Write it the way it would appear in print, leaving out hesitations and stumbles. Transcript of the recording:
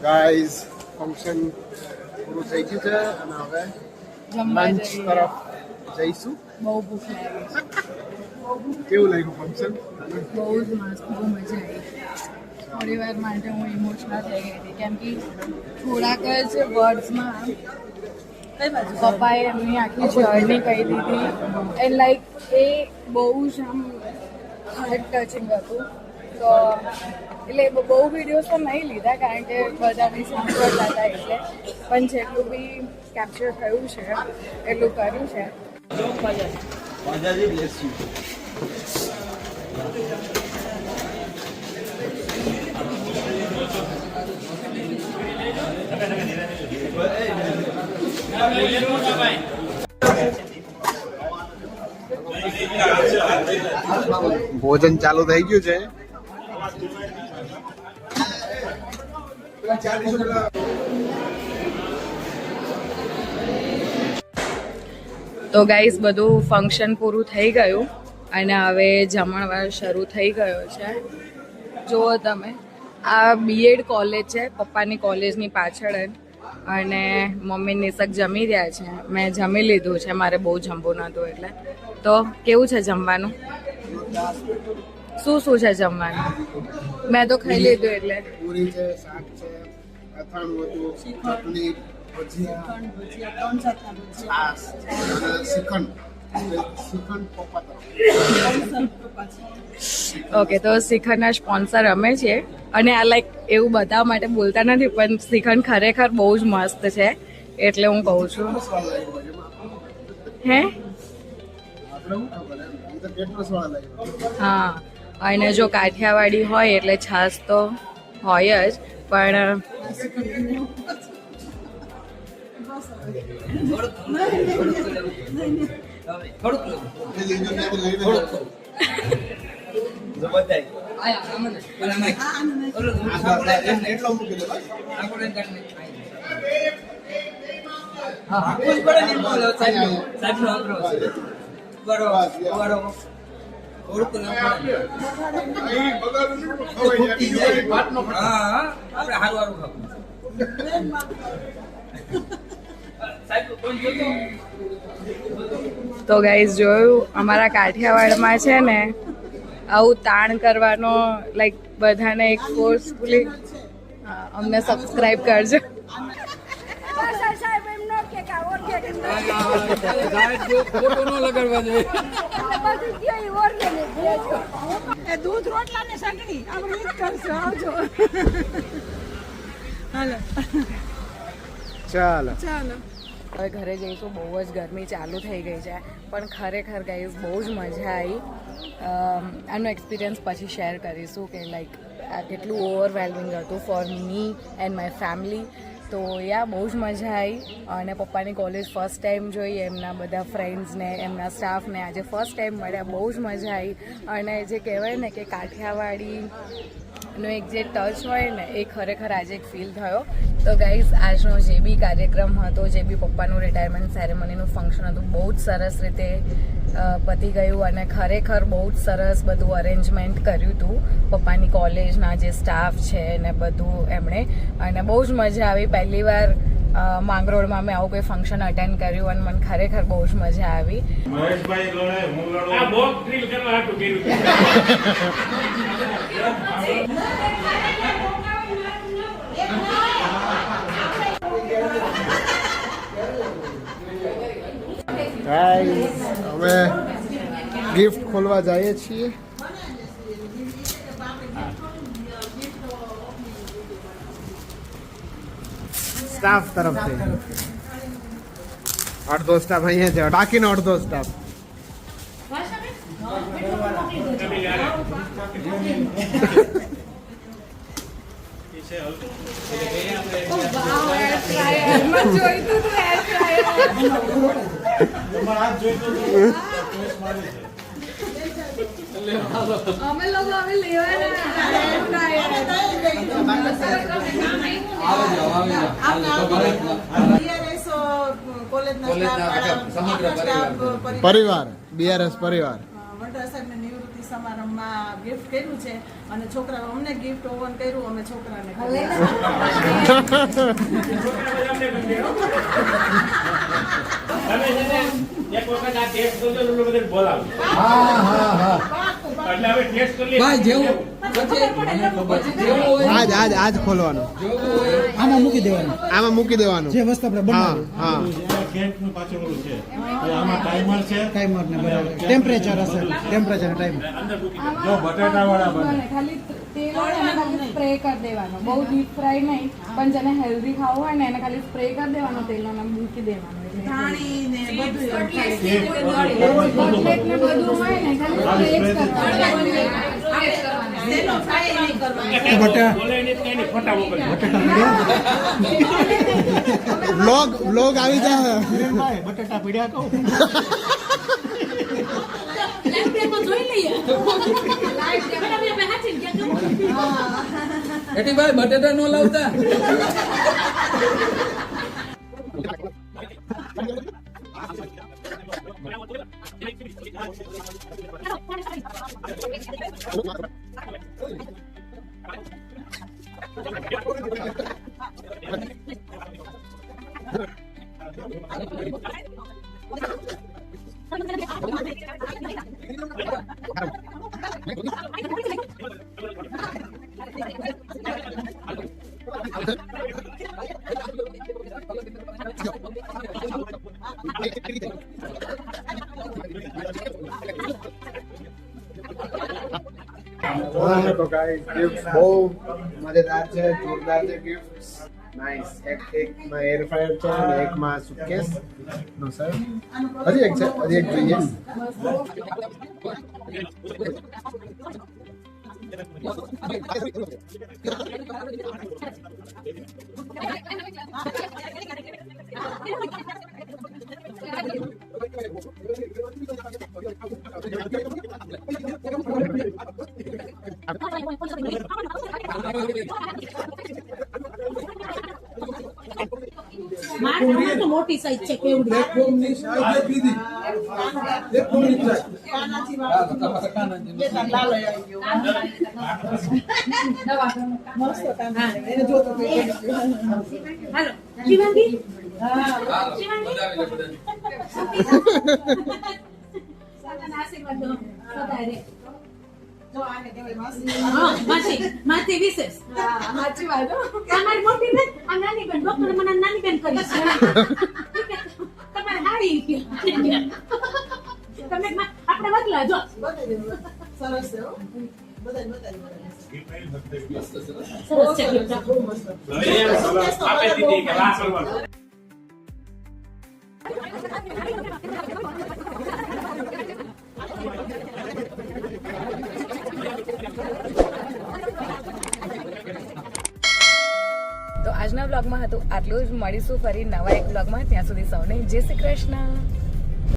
Guys function પૂરું થઈ ગયું છે અને હવે લંચ તરફ જઈશું. બહુ ભૂખ લાગી. કેવું લાગ્યું ફંક્શન? બહુ જ મસ્ત, બહુ મજા આવી. થોડી વાર માટે હું ઇમોશનલ થઈ ગઈ હતી કેમ કે થોડાક જ વર્ડ્સમાં પપ્પાએ એમની આખી જર્ની કહી દીધી એન્ડ લાઈક એ બહુ જ આમ હાર્ટ ટચિંગ હતું. તો એટલે બહુ વિડીયોઝ તો નહીં લીધા કારણ કે બધાની સાંભળતા હતા એટલે પણ જેટલું બી કેપ્ચર થયું છે એટલું કર્યું છે. ભોજન ચાલુ થઈ ગયું છે. તો ગાઈઝ બધું ફંક્શન પૂરું થઈ ગયું અને હવે જમણવાર શરૂ થઈ ગયો છે. જુઓ તમે, આ બીએડ કોલેજ છે પપ્પાની કોલેજની પાછળ જ અને મમ્મી નિશક જમી રહ્યા છે. મેં જમી લીધું છે, મારે બહુ જમવું નહોતું એટલે. તો કેવું છે જમવાનું? શું છે જમવાનું? મેં તો ખાઈ લીધું એટલે. પૂરી છે, શાક છે, અથાણું હતું, ચટણી, ભજીયા, છાશ અને શ્રીખંડ પપ્પા તરફ. ઓકે, તો શ્રીખંડના સ્પોન્સર અમે છીએ અને આ લાઈક એવું બતાવવા માટે બોલતા નથી પણ શ્રીખંડ ખરેખર બહુ જ મસ્ત છે એટલે હું કહું છું. હે? હા, અને જો કાઠિયાવાડી હોય એટલે છાશ તો હોય જ પણ તો ગાઈઝ જોયું, અમારા કાઠિયાવાડમાં છે ને આવું તાણ કરવાનો લાઈક બધાને એક ફોર્સફુલી અમને સબસ્ક્રાઇબ કરજો. દૂધ રોટલા ને સગડી આપણે ઈ જ કરશું. આવજો. ચાલો ચાલો. હવે ઘરે જઈશું. બહુ જ ગરમી ચાલુ થઈ ગઈ છે પણ ખરેખર ગાઈઝ બહુ જ મજા આવી. આનો એક્સપિરિયન્સ પછી શેર કરીશું કે લાઈક આ કેટલું ઓવરવેલ્મિંગ હતું for me and my family. તો યા બહુ જ મજા આવી અને પપ્પાની કોલેજ ફર્સ્ટ ટાઈમ જોઈ, એમના બધા ફ્રેન્ડ્સને, એમના સ્ટાફને આજે ફર્સ્ટ ટાઈમ મળ્યા. બહુ જ મજા આવી અને જે કહેવાય ને કે કાઠિયાવાડીનો એક જે ટચ હોય ને એ ખરેખર આજે એક ફીલ થયો. તો ગાઈઝ આજનો જે બી કાર્યક્રમ હતો, જે બી પપ્પાનું રિટાયરમેન્ટ સેરેમનીનું ફંક્શન હતું, બહુ જ સરસ રીતે પતી ગયું અને ખરેખર બહુ જ સરસ બધું અરેન્જમેન્ટ કર્યું હતું પપ્પાની કોલેજના જે સ્ટાફ છે ને બધું એમણે. અને બહુ જ મજા આવી. પહેલી વાર માંગરોળમાં મેં આવું કોઈ ફંક્શન અટેન્ડ કર્યું અને મને ખરેખર બહુ જ મજા આવી. હવે ગિફ્ટ ખોલવા જઈએ છીએ. સ્ટાફ તરફથી અડધો સ્ટાફ અહીંયા છે, બાકીનો અડધો સ્ટાફ અમે લોકો હવે પરિવાર, બીઆરએસ પરિવાર. વડોદરા સાહેબને નિવૃત્તિ સમારંભમાં ગિફ્ટ કર્યું છે અને છોકરાઓ અમને ગિફ્ટ ઓવન કર્યું, અમે છોકરાને એક વખત આ ટેસ્ટ કરજો તો બધે બોલાવો. એટલે હવે ટેસ્ટ કરી ભાઈ જેવું આજ ખોલવાનું, આમાં મૂકી દેવાનું, આમાં મૂકી દેવાનું. જે વસ્તુ આપણે બનાવી હા કેકનું પાછું ઓલું છે. આમાં ટાઈમર છે. ટાઈમર ને બરાબર ટેમ્પરેચર હશે, ટેમ્પરેચર ટાઈમર. અંદર મૂકી દો. જો બટાટાવાળા બને. ખાલી તેલ હોય ને ખાલી સ્પ્રે કરી દેવાનો, બહુ ડીપ ફ્રાય નહીં, પણ જેને હેલ્ધી ખાવું હોય ને એને ખાલી સ્પ્રે કરી દેવાનો તેલનો ને મૂકી દેવાનો. ધાણી ને બધું કટલેટ ને બધું હોય ને ખાલી સ્પ્રે જ કરવાનું. તેનો ફ્રાય નહીં કરવાનો. બોલે નહીં તો કઈ ફોટા મોકલજો. વ્લોગ આવી જાય. બટાટા પીડ્યા કહું એટી ભાઈ બટાટા નો લાવતા. તો ગાઈસ ગિફ્ટ બહુ મજેદાર છે, જોરદાર છે ગિફ્ટ. નાઈસ. એકમાં એર ફ્રાયર છે અને એકમાં સુટકેસ નો સર. હજી એક છે, હજી એક જોઈએ. તો મોટી સાઈઝ છે કેવડી પ્લેટફોર્મની સાઈઝ દીધી. પ્લેટફોર્મની સાઈઝ. કાનાથી વાળો બે ત્રણ લાલ આવી ગયો મસ્ત કાના એને જોતો હાલો શિવાંગી આશીર્વાદ દો સદાય જો આને કહેવાય માસી માસી વિશેષ સાચી વાત હો. તમારી મોટી બેન આ નાની બેન ડોક્ટર મને નાની બેન કરી છે તમારે હારી તમે આપણે બદલા જો સરસ છે હો બધા સરસ છે હવે આપે દીધી કે લા કરવાનું. તો આજના બ્લોગમાં હતું આટલું જ. મળીશું ફરી નવા એક બ્લોગમાં. ત્યાં સુધી સૌને જય શ્રી કૃષ્ણ.